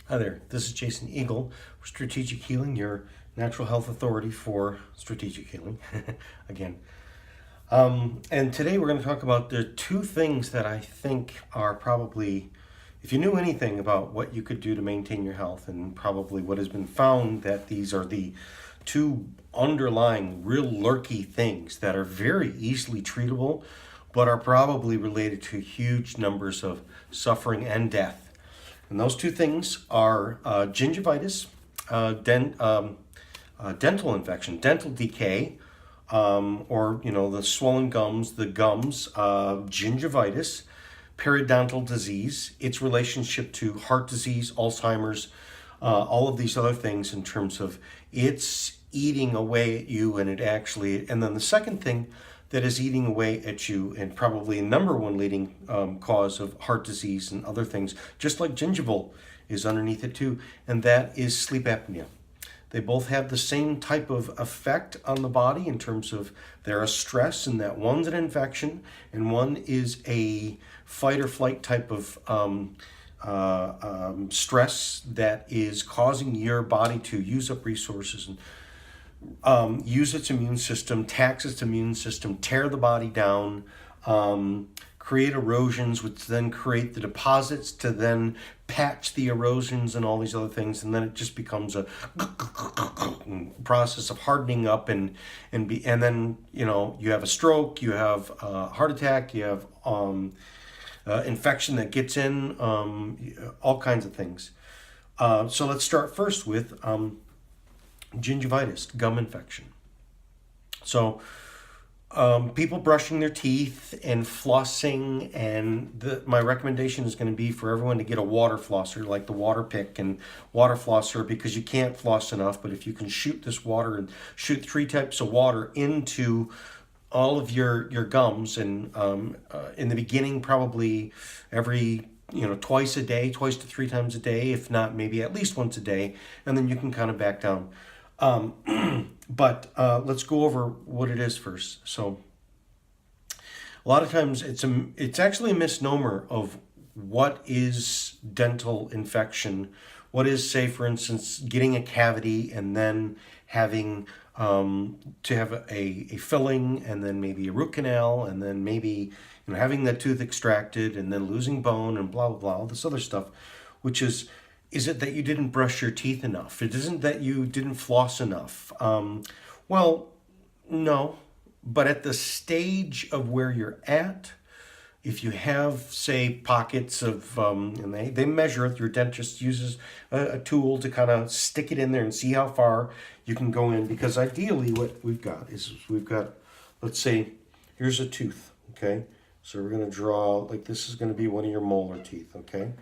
Hi there, this is Jason Eagle for Strategic Healing, your natural health authority for strategic healing, again. And today we're going to talk about the two things that I think are probably, if you knew anything about what you could do to maintain your health, and probably what has been found, that these are the two underlying real lurky things that are very easily treatable, but are probably related to huge numbers of suffering and death. And those two things are gingivitis, dental infection, dental decay, or the swollen gums, gingivitis, periodontal disease, its relationship to heart disease, Alzheimer's, all of these other things in terms of it's eating away at you, and then the second thing that is eating away at you, and probably number one leading cause of heart disease and other things, just like gingival is underneath it too, and that is sleep apnea. They both have the same type of effect on the body in terms of they're a stress, and that one's an infection and one is a fight or flight type of stress that is causing your body to use up resources and use its immune system, tax its immune system, tear the body down, create erosions, which then create the deposits to then patch the erosions and all these other things, and then it just becomes a process of hardening up, and then you have a stroke, you have a heart attack, you have infection that gets in, all kinds of things. So let's start first with gingivitis, gum infection. So people brushing their teeth and flossing, and my recommendation is going to be for everyone to get a water flosser, like the water pick and water flosser, because you can't floss enough. But if you can shoot this water and shoot 3 types of water into all of your gums, and in the beginning probably every twice a day, 2 to 3 times a day, if not maybe at least once a day, and then you can kind of back down. But let's go over what it is first. So a lot of times it's actually a misnomer of what is dental infection. What is, say, for instance, getting a cavity and then having to have a filling, and then maybe a root canal, and then maybe having that tooth extracted, and then losing bone, and blah blah blah, all this other stuff, which is it that you didn't brush your teeth enough? It isn't that you didn't floss enough. Well, no, but at the stage of where you're at, if you have, say, pockets of, and they measure it, your dentist uses a tool to kind of stick it in there and see how far you can go in, because ideally what we've got, let's say, here's a tooth, okay? So we're going to draw, like this is going to be one of your molar teeth, okay?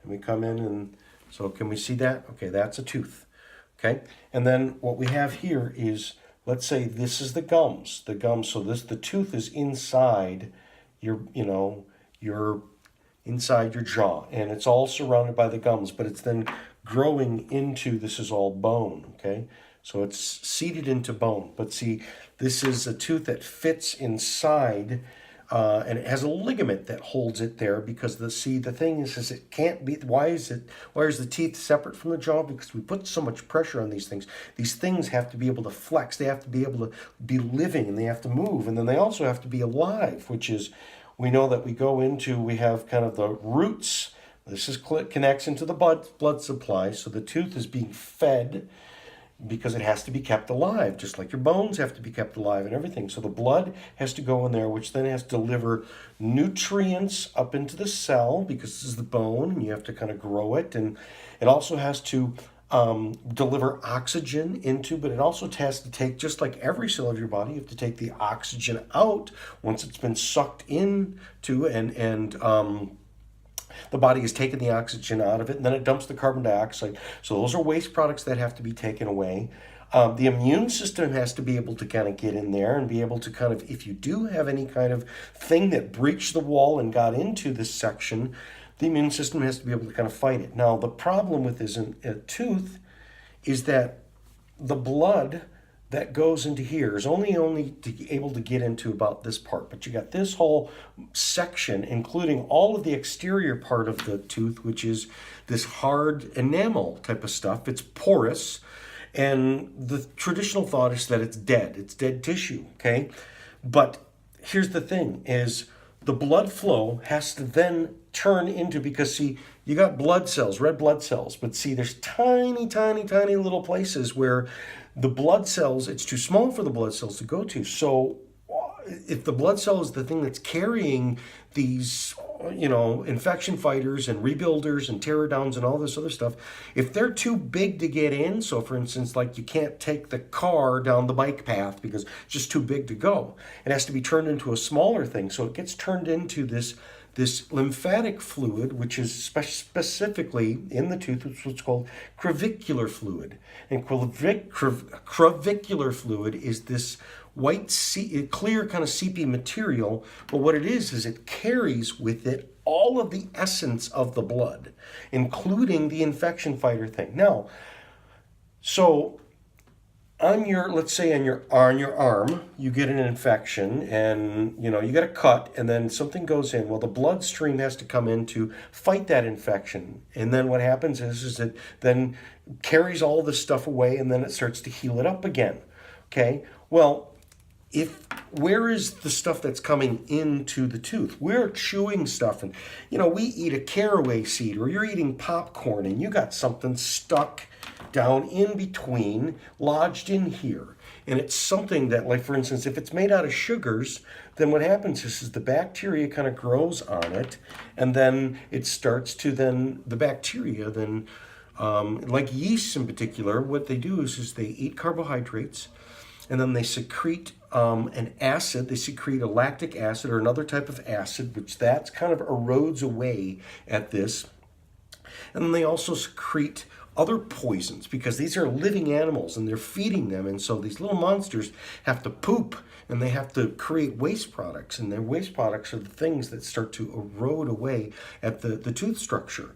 And we come in, and so can we see that? Okay, that's a tooth, okay? And then what we have here is, let's say this is the gums. So the tooth is inside your inside your jaw, and it's all surrounded by the gums, but it's then growing into, this is all bone, okay? So it's seated into bone. But see, this is a tooth that fits inside, and it has a ligament that holds it there, because the thing is it can't be. Why is the teeth separate from the jaw? Because we put so much pressure on these things. These things have to be able to flex. They have to be able to be living, and they have to move, and then they also have to be alive, which is, we know that we have kind of the roots. This connects into the blood supply, so the tooth is being fed, because it has to be kept alive, just like your bones have to be kept alive and everything. So the blood has to go in there, which then has to deliver nutrients up into the cell, because this is the bone, and you have to kind of grow it. And it also has to deliver oxygen into, but it also has to take, just like every cell of your body, you have to take the oxygen out once it's been sucked into, and the body is taking the oxygen out of it, and then it dumps the carbon dioxide. So those are waste products that have to be taken away. The immune system has to be able to kind of get in there and be able to kind of, if you do have any kind of thing that breached the wall and got into this section, the immune system has to be able to kind of fight it. Now, the problem with this tooth is that the blood that goes into here is only able to get into about this part. But you got this whole section, including all of the exterior part of the tooth, which is this hard enamel type of stuff. It's porous, and the traditional thought is that it's dead tissue, okay? But here's the thing is the blood flow has to then turn into, because see, you got blood cells, red blood cells, but see, there's tiny, tiny, tiny little places where the blood cells, it's too small for the blood cells to go to. So if the blood cell is the thing that's carrying these, infection fighters and rebuilders and teardowns and all this other stuff, if they're too big to get in, so for instance, like you can't take the car down the bike path because it's just too big to go, it has to be turned into a smaller thing. So it gets turned into this lymphatic fluid, which is specifically in the tooth, which is what's called crevicular fluid. And crevicular fluid is this white, clear kind of seepy material, but what it is it carries with it all of the essence of the blood, including the infection fighter thing. Now, so let's say on your arm, you get an infection and you get a cut and then something goes in. Well, the bloodstream has to come in to fight that infection. And then what happens is it then carries all this stuff away and then it starts to heal it up again. Okay? Well, where is the stuff that's coming into the tooth? We're chewing stuff and, we eat a caraway seed or you're eating popcorn and you got something stuck down in between, lodged in here. And it's something that, like for instance, if it's made out of sugars, then what happens is the bacteria kind of grows on it, and then it starts to the bacteria like yeast in particular, what they do is they eat carbohydrates, and then they secrete an acid. They secrete a lactic acid or another type of acid, which that's kind of erodes away at this. And then they also secrete other poisons because these are living animals and they're feeding them. And so these little monsters have to poop and they have to create waste products. And their waste products are the things that start to erode away at the tooth structure.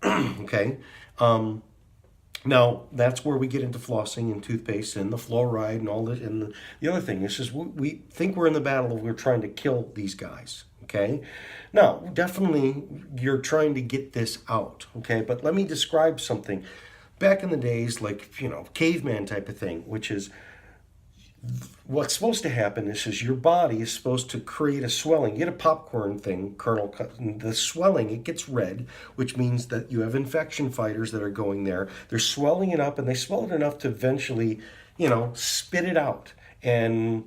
Okay? Now, that's where we get into flossing and toothpaste and the fluoride and all that. And the other thing is we think we're in the battle, we're trying to kill these guys. Okay? Now, definitely you're trying to get this out. Okay? But let me describe something. Back in the days, like, caveman type of thing, which is what's supposed to happen is your body is supposed to create a swelling. You get a popcorn thing, kernel cut, and the swelling, it gets red, which means that you have infection fighters that are going there. They're swelling it up, and they swell it enough to eventually, spit it out and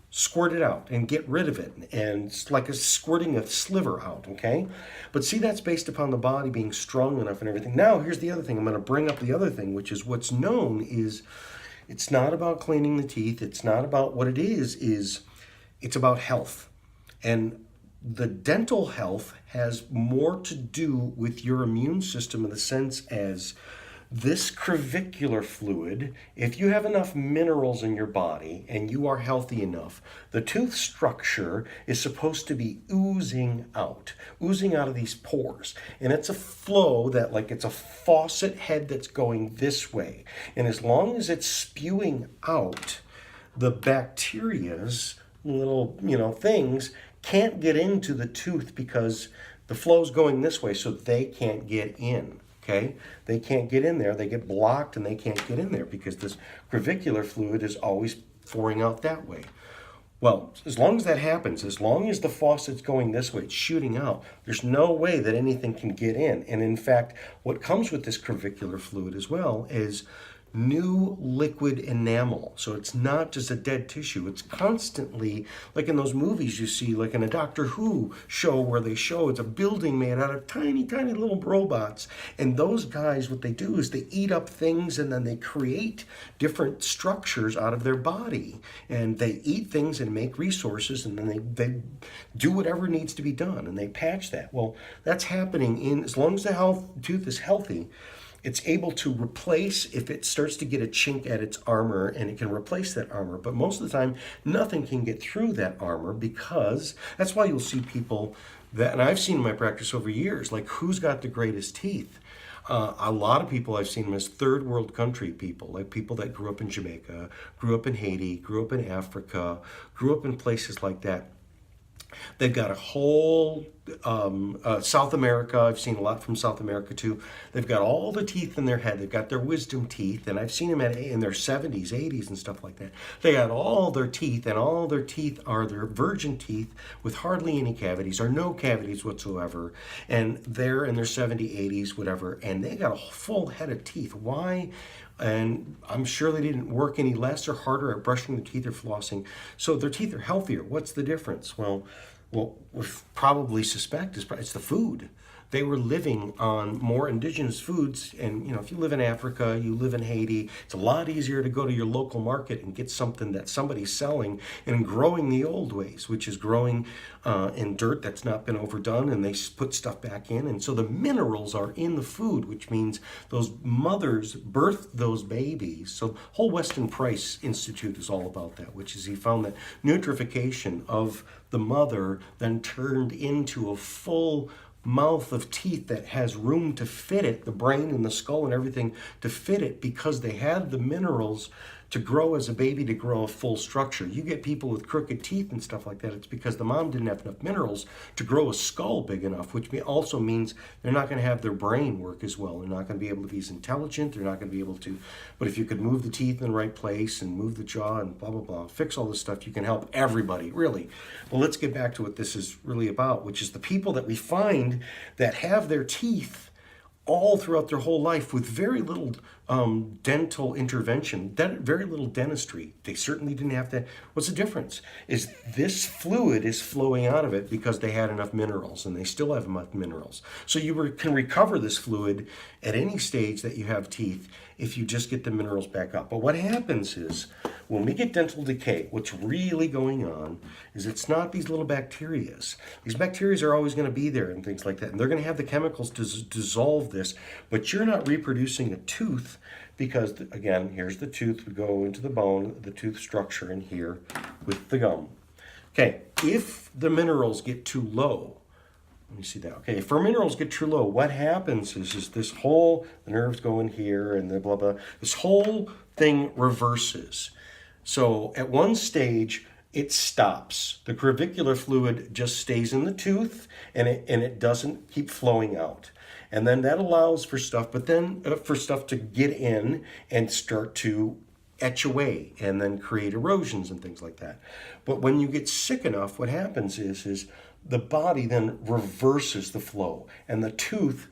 squirt it out and get rid of it. And it's like squirting a sliver out, okay? But see, that's based upon the body being strong enough and everything. Now, here's the other thing. I'm going to bring up the other thing, which is what's known is it's not about cleaning the teeth. It's not about what it is it's about health. And the dental health has more to do with your immune system in the sense as this crevicular fluid, if you have enough minerals in your body and you are healthy enough, the tooth structure is supposed to be oozing out of these pores. And it's a flow that, like, it's a faucet head that's going this way. And as long as it's spewing out, the bacteria's little, things can't get into the tooth because the flow's going this way, so they can't get in. Okay, they can't get in there. They get blocked and they can't get in there because this crevicular fluid is always pouring out that way. Well, as long as that happens, as long as the faucet's going this way, it's shooting out, there's no way that anything can get in. And in fact, what comes with this crevicular fluid as well is new liquid enamel. So it's not just a dead tissue. It's constantly, like in those movies you see, like in a Doctor Who show where they show it's a building made out of tiny, tiny little robots. And those guys, what they do is they eat up things and then they create different structures out of their body. And they eat things and make resources and then they do whatever needs to be done and they patch that. Well, that's happening as long as the tooth is healthy. It's able to replace, if it starts to get a chink at its armor, and it can replace that armor. But most of the time, nothing can get through that armor because that's why you'll see people that, and I've seen in my practice over years, like who's got the greatest teeth. A lot of people I've seen them as third world country people, like people that grew up in Jamaica, grew up in Haiti, grew up in Africa, grew up in places like that. They've got a whole South America. I've seen a lot from South America too. They've got all the teeth in their head. They've got their wisdom teeth, and I've seen them in their 70s, 80s, and stuff like that. They got all their teeth, and all their teeth are their virgin teeth with hardly any cavities or no cavities whatsoever. And they're in their 70s, 80s, whatever, and they got a full head of teeth. Why? And I'm sure they didn't work any less or harder at brushing their teeth or flossing. So their teeth are healthier. What's the difference? Well, we probably suspect it's the food. They were living on more indigenous foods, and if you live in Africa, you live in Haiti, it's a lot easier to go to your local market and get something that somebody's selling and growing the old ways, which is growing in dirt that's not been overdone, and they put stuff back in, and so the minerals are in the food, which means those mothers birthed those babies. So whole Weston Price Institute is all about that, which is he found that nutrification of the mother then turned into a full mouth of teeth that has room to fit it, the brain and the skull and everything to fit it, because they had the minerals to grow as a baby, to grow a full structure. You get people with crooked teeth and stuff like that, it's because the mom didn't have enough minerals to grow a skull big enough, which also means they're not going to have their brain work as well. They're not going to be able to be as intelligent. They're not going to be able to, but if you could move the teeth in the right place and move the jaw and blah, blah, blah, fix all this stuff, you can help everybody, really. Well, let's get back to what this is really about, which is the people that we find that have their teeth all throughout their whole life with very little dental intervention, very little dentistry. They certainly didn't have that. What's the difference? Is this fluid is flowing out of it because they had enough minerals, and they still have enough minerals. So you can recover this fluid at any stage that you have teeth if you just get the minerals back up. But what happens is, when we get dental decay, what's really going on is it's not these little bacterias. These bacterias are always going to be there and things like that, and they're going to have the chemicals to dissolve this, but you're not reproducing a tooth because, again, here's the tooth. We go into the bone, the tooth structure in here with the gum. Okay, if the minerals get too low, let me see that. Okay, if our minerals get too low, what happens is this whole, the nerves go in here and the blah, blah, this whole thing reverses. So at one stage, it stops. The crevicular fluid just stays in the tooth, and it doesn't keep flowing out. And then that allows for stuff, but then for stuff to get in and start to etch away and then create erosions and things like that. But when you get sick enough, what happens is the body then reverses the flow, and the tooth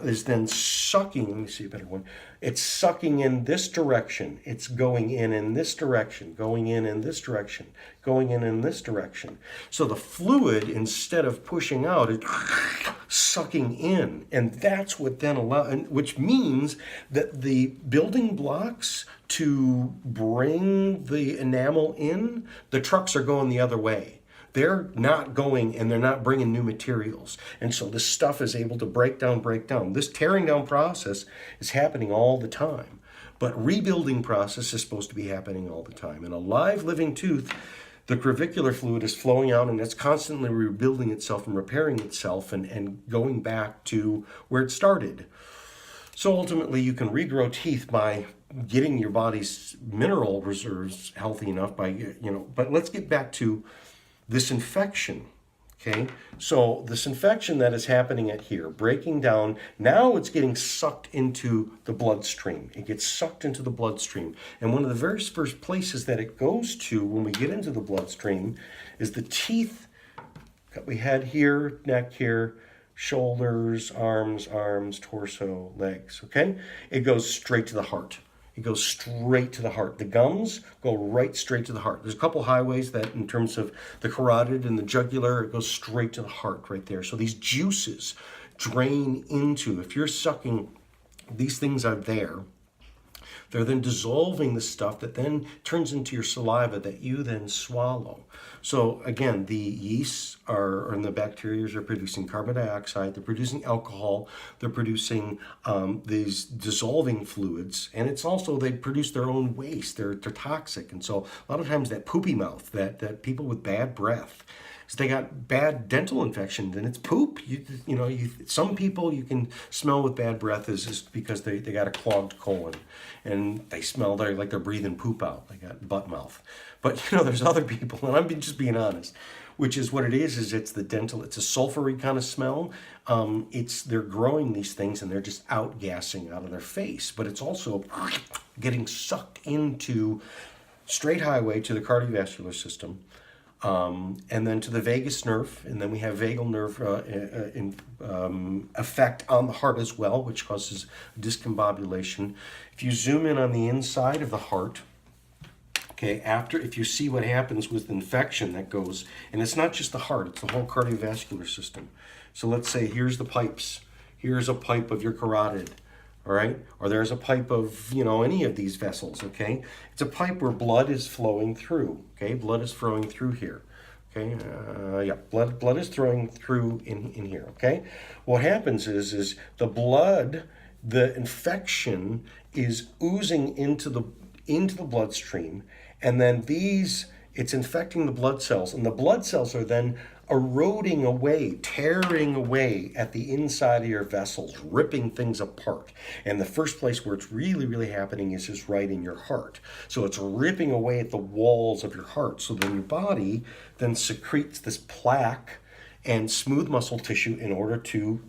is then sucking. Let me see a better one. It's sucking in this direction. It's going in this direction, going in this direction, going in this direction. So the fluid, instead of pushing out, is sucking in, and that's what then which means that the building blocks to bring the enamel in, the trucks are going the other way. They're not going, and they're not bringing new materials. And so this stuff is able to break down. This tearing down process is happening all the time. But rebuilding process is supposed to be happening all the time. In a live living tooth, the crevicular fluid is flowing out, and it's constantly rebuilding itself and repairing itself and going back to where it started. So ultimately, you can regrow teeth by getting your body's mineral reserves healthy enough but let's get back to this infection, okay? So this infection that is happening at here, breaking down, now it's getting sucked into the bloodstream. It gets sucked into the bloodstream. And one of the very first places that it goes to when we get into the bloodstream is the teeth that we had here, neck here, shoulders, arms, torso, legs, okay? It goes straight to the heart. It goes straight to the heart. The gums go right straight to the heart. There's a couple highways that, in terms of the carotid and the jugular, it goes straight to the heart right there. So these juices drain into, if you're sucking, these things are there. They're then dissolving the stuff that then turns into your saliva that you then swallow. So again, the yeasts are, and the bacteria are producing carbon dioxide, they're producing alcohol, they're producing these dissolving fluids, and it's also, they produce their own waste, they're toxic. And so a lot of times that poopy mouth, that people with bad breath, so they got bad dental infections, and it's poop. Some people you can smell with bad breath is just because they got a clogged colon, and they smell like they're breathing poop out. They got butt mouth. But there's other people, and I'm just being honest, which is what it is it's the dental. It's a sulfury kind of smell. They're growing these things, and they're just outgassing out of their face. But it's also getting sucked into straight highway to the cardiovascular system. And then to the vagus nerve, and then we have vagal nerve effect on the heart as well, which causes discombobulation. If you zoom in on the inside of the heart, okay, if you see what happens with infection that goes, and it's not just the heart, it's the whole cardiovascular system. So let's say here's the pipes. Here's a pipe of your carotid. All right, or there's a pipe of, any of these vessels, okay? It's a pipe where blood is flowing through, okay? Blood is flowing through here, okay? Blood is flowing through in here, okay? What happens is the blood, the infection is oozing into the bloodstream, and then it's infecting the blood cells, and the blood cells are then eroding away, tearing away at the inside of your vessels, ripping things apart. And the first place where it's really, really happening is just right in your heart. So it's ripping away at the walls of your heart. So then your body then secretes this plaque and smooth muscle tissue in order to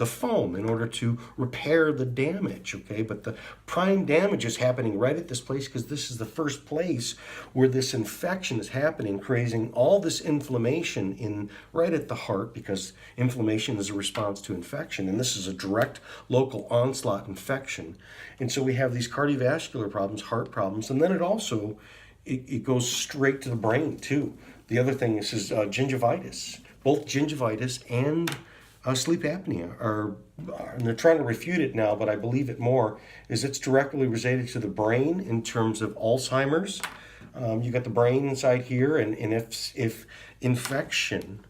repair the damage, okay? But the prime damage is happening right at this place because this is the first place where this infection is happening, creating all this inflammation right at the heart, because inflammation is a response to infection, and this is a direct local onslaught infection. And so we have these cardiovascular problems, heart problems, and then it goes straight to the brain too. The other thing is gingivitis. Both gingivitis and sleep apnea and they're trying to refute it now, but I believe it more, is it's directly related to the brain in terms of Alzheimer's. You got the brain inside here, and if infection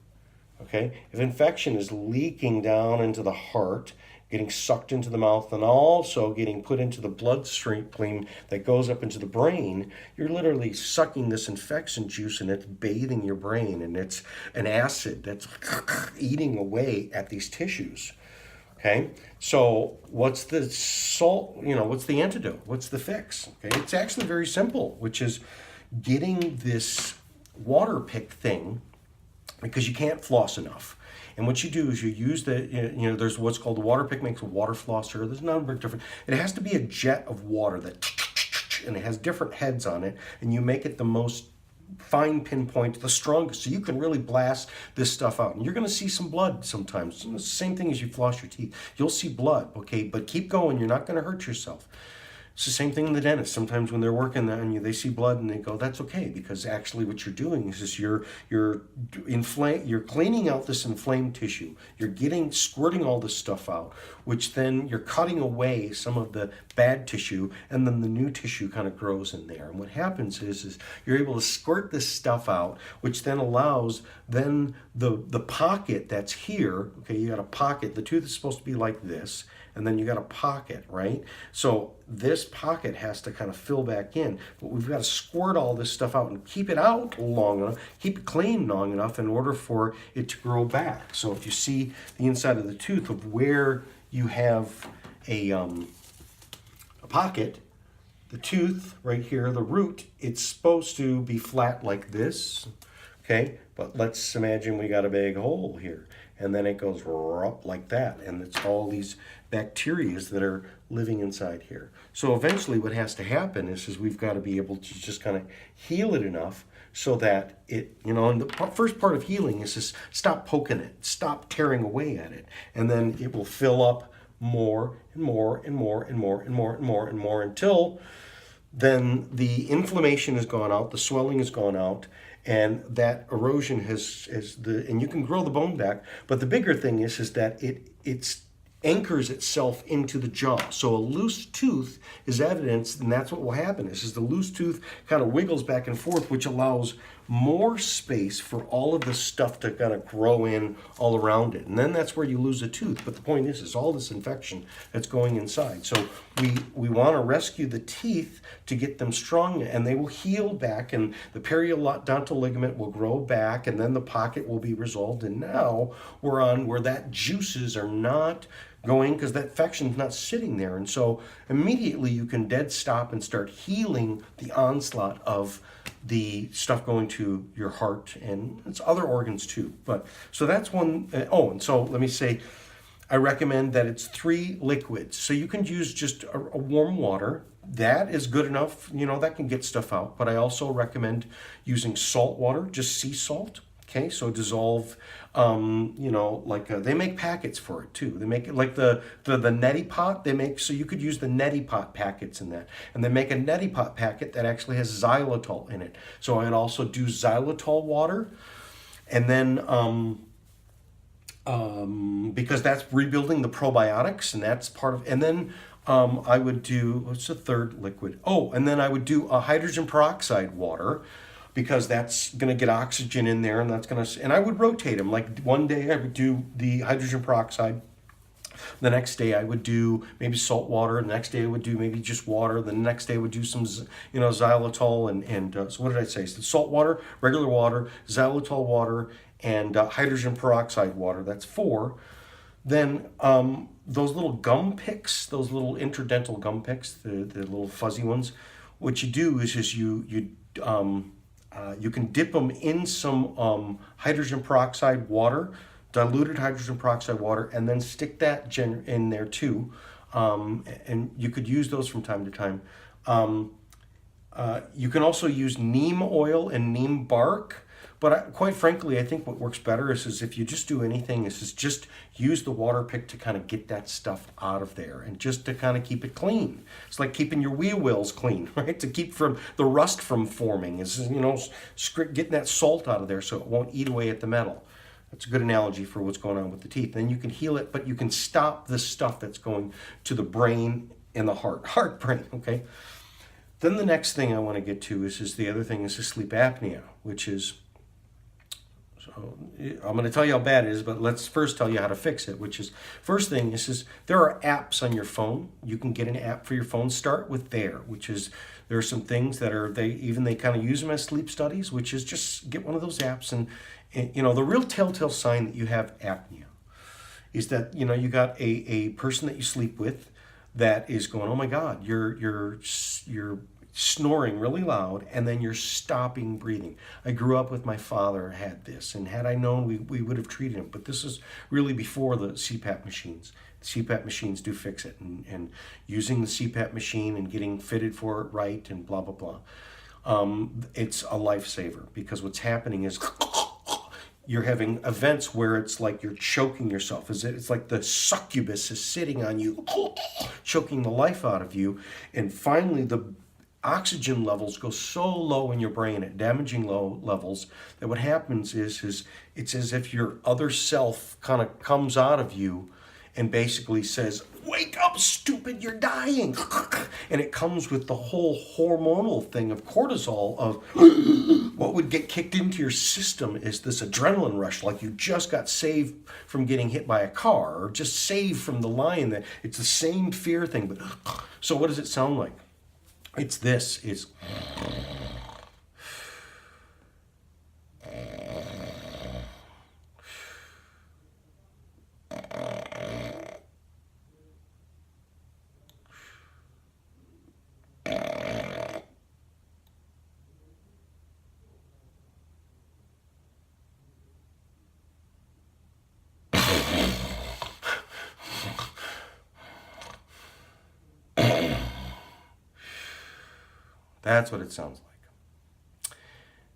is leaking down into the heart, getting sucked into the mouth, and also getting put into the bloodstream that goes up into the brain, you're literally sucking this infection juice, and it's bathing your brain, and it's an acid that's eating away at these tissues. Okay, so what's the what's the antidote? What's the fix? Okay, it's actually very simple, which is getting this water pick thing, because you can't floss enough. And what you do is you use there's what's called the water pick, makes a water flosser. There's a number of different, it has to be a jet of water and it has different heads on it, and you make it the most fine pinpoint, the strongest, so you can really blast this stuff out. And you're going to see some blood sometimes. It's the same thing as you floss your teeth. You'll see blood, okay? But keep going. You're not going to hurt yourself. It's the same thing in the dentist. Sometimes when they're working on you, they see blood and they go, "That's okay," because actually what you're doing is just you're cleaning out this inflamed tissue. You're squirting all this stuff out, which then you're cutting away some of the bad tissue, and then the new tissue kind of grows in there. And what happens is you're able to squirt this stuff out, which then allows then the pocket that's here. Okay, you got a pocket. The tooth is supposed to be like this, and then you got a pocket, right? So this pocket has to kind of fill back in, but we've got to squirt all this stuff out and keep it out long enough, keep it clean long enough in order for it to grow back. So if you see the inside of the tooth of where you have a pocket, the tooth right here, the root, it's supposed to be flat like this, okay? But let's imagine we got a big hole here, and then it goes up like that, and it's all these bacteria that are living inside here. So eventually what has to happen is we've got to be able to just kind of heal it enough so that it, and the first part of healing is just stop poking it, stop tearing away at it, and then it will fill up more and more and more and more and more and more and more until then the inflammation has gone out, the swelling has gone out, and that erosion and you can grow the bone back. But the bigger thing is that it anchors itself into the jaw. So a loose tooth is evidence, and that's what will happen. Is the loose tooth kind of wiggles back and forth, which allows more space for all of the stuff to kind of grow in all around it. And then that's where you lose a tooth. But the point is all this infection that's going inside. So we want to rescue the teeth to get them strong, and they will heal back, and the periodontal ligament will grow back, and then the pocket will be resolved. And now we're on where that juices are not going, because that infection's not sitting there. And so immediately you can dead stop and start healing the onslaught of the stuff going to your heart, and it's other organs too. But so that's one. And so let me say, I recommend that it's 3 liquids. So you can use just a warm water. That is good enough. That can get stuff out. But I also recommend using salt water, just sea salt. Okay, so dissolve, they make packets for it too. They make it like the neti pot they make, so you could use the neti pot packets in that. And they make a neti pot packet that actually has xylitol in it. So I'd also do xylitol water. And then, because that's rebuilding the probiotics, and that's part of, and then I would do, what's the third liquid? Oh, and then I would do a hydrogen peroxide water, because that's going to get oxygen in there, and that's going to, and I would rotate them. Like one day I would do the hydrogen peroxide. The next day I would do maybe salt water. The next day I would do maybe just water. The next day I would do some, xylitol and so what did I say? So salt water, regular water, xylitol water, and hydrogen peroxide water. That's 4. Then those little gum picks, those little interdental gum picks, the little fuzzy ones. What you do is you can dip them in some hydrogen peroxide water, diluted hydrogen peroxide water, and then stick that in there too. And you could use those from time to time. You can also use neem oil and neem bark. But quite frankly, I think what works better is if you just do anything, is just use the water pick to kind of get that stuff out of there, and just to kind of keep it clean. It's like keeping your wheel wells clean, right? To keep from the rust from forming, is getting that salt out of there so it won't eat away at the metal. That's a good analogy for what's going on with the teeth. Then you can heal it, but you can stop the stuff that's going to the brain and the heart brain. Okay. Then the next thing I want to get to is the other thing is sleep apnea, which is. I'm going to tell you how bad it is, but let's first tell you how to fix it, which is, first thing is there are apps on your phone. You can get an app for your phone. Start with there, which is, there are some things that are, they kind of use them as sleep studies, which is just get one of those apps. And the real telltale sign that you have apnea is that, you got a person that you sleep with that is going, oh my God, you're snoring really loud, and then you're stopping breathing. I grew up with my father had this, and had I known, we would have treated him. But this is really before the CPAP machines. The CPAP machines do fix it, and using the CPAP machine and getting fitted for it right, and blah, blah, blah. It's a lifesaver, because what's happening is you're having events where it's like you're choking yourself. It's like the succubus is sitting on you, choking the life out of you, and finally the oxygen levels go so low in your brain at damaging low levels that what happens is it's as if your other self kind of comes out of you and basically says, wake up, stupid, you're dying. And it comes with the whole hormonal thing of cortisol, of what would get kicked into your system is this adrenaline rush, like you just got saved from getting hit by a car, or just saved from the lion. That it's the same fear thing. But so what does it sound like? It's this, it's that's what it sounds like.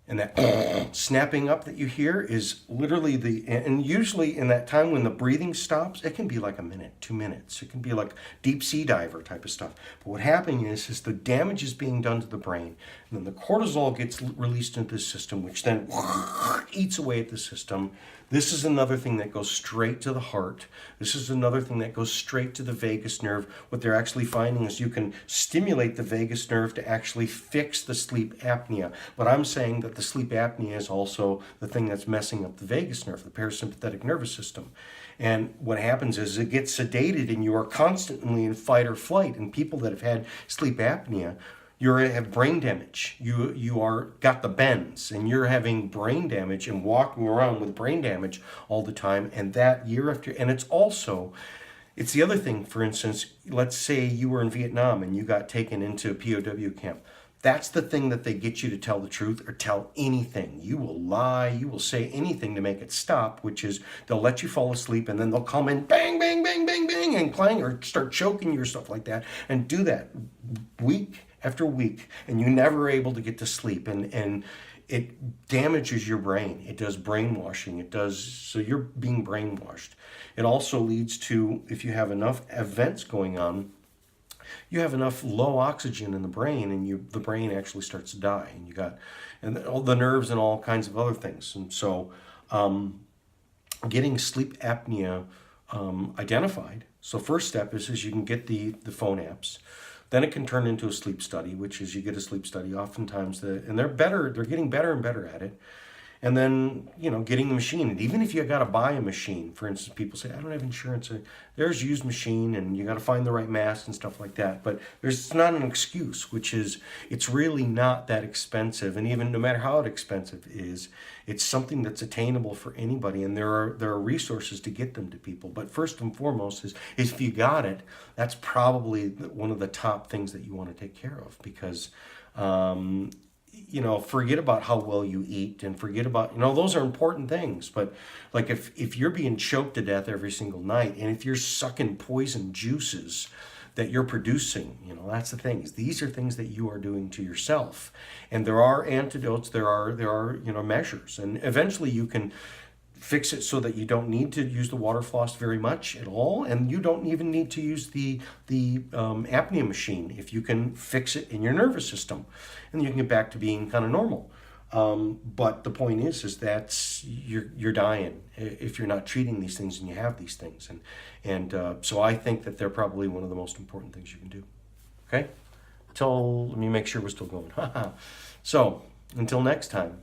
And that snapping up that you hear is literally and usually in that time when the breathing stops, it can be like a minute, 2 minutes. It can be like deep sea diver type of stuff. But what happening is the damage is being done to the brain, and then the cortisol gets released into the system, which then eats away at the system. This is another thing that goes straight to the heart. This is another thing that goes straight to the vagus nerve. What they're actually finding is you can stimulate the vagus nerve to actually fix the sleep apnea. But I'm saying that the sleep apnea is also the thing that's messing up the vagus nerve, the parasympathetic nervous system. And what happens is it gets sedated and you are constantly in fight or flight. And people that have had sleep apnea, you have brain damage. You are got the bends, and you're having brain damage and walking around with brain damage all the time. And that year after, and it's the other thing. For instance, let's say you were in Vietnam and you got taken into a POW camp. That's the thing that they get you to tell the truth or tell anything. You will lie, you will say anything to make it stop, which is they'll let you fall asleep and then they'll come in bang, bang, bang, bang, bang, and clang or start choking you or stuff like that, and do that week after week, and you're never able to get to sleep, and it damages your brain. It does brainwashing. It does, so you're being brainwashed. It also leads to, if you have enough events going on, you have enough low oxygen in the brain, and the brain actually starts to die, and all the nerves and all kinds of other things. And so getting sleep apnea identified. So first step is you can get the phone apps. Then it can turn into a sleep study, which is you get a sleep study. Oftentimes, and they're getting better and better at it. And then, getting the machine. And even if you got to buy a machine, for instance, people say, I don't have insurance. There's used machine, and you got to find the right mask and stuff like that. But it's not an excuse, which is, it's really not that expensive. And even no matter how expensive it is, it's something that's attainable for anybody. And there are resources to get them to people. But first and foremost is if you got it, that's probably one of the top things that you want to take care of, because forget about how well you eat, and forget about, those are important things. But like if you're being choked to death every single night, and if you're sucking poison juices that you're producing, that's the thing. These are things that you are doing to yourself. And there are antidotes, there are measures. And eventually you can fix it so that you don't need to use the water floss very much at all, and you don't even need to use the apnea machine if you can fix it in your nervous system, and you can get back to being kind of normal. But the point is that you're dying if you're not treating these things and you have these things, and so I think that they're probably one of the most important things you can do. Okay, let me make sure we're still going. So until next time.